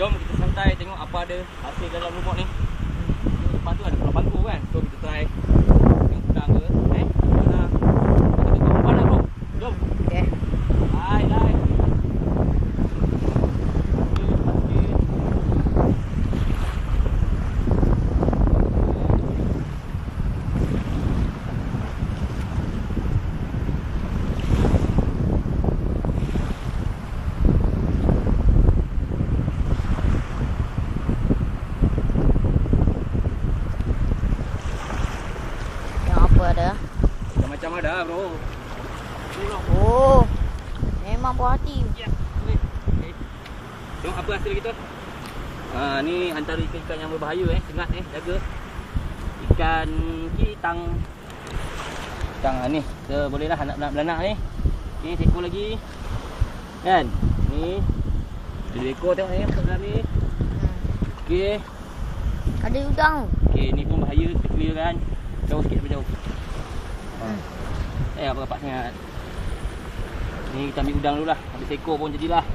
Jom kita santai tengok apa ada hasil dalam lumut ni. Lepas tu ada pulau bangku kan. So kita try tengok udang ke. Mana? Kita tengok umpan lah bro. Jom. Okay. Hai. Ada. Macam ada bro. Oh. Memang puas hati. Ya. Okay. Tengok apa hasil kita. Ni antara ikan-ikan yang berbahaya sengat jaga. Ikan kitang. Ni kita bolehlah nak beranak ni. Ni seekor lagi. Kan? Ni dua ekor tengok ni dalam ni. Okey. Ada udang. Okey, ni pun bahaya kita clear kan. Jauh sikit daripada jauh. Apa rapat sangat. Ni kita ambil udang dulu lah. Habis ekor pun jadilah.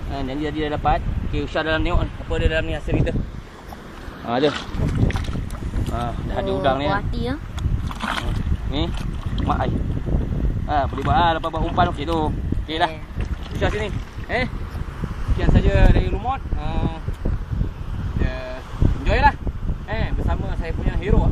Janji tadi dah dapat. Okey, Usha dalam tengok apa ada dalam ni hasil kita. Ada. Dah ada udang ni. Puas hati ya. Ni mak ai. Boleh buat lepas buat umpan okey tu. Okey dah. Usha sini. Sekian saja dari Lumut. Enjoy lah. Bersama saya punya hero.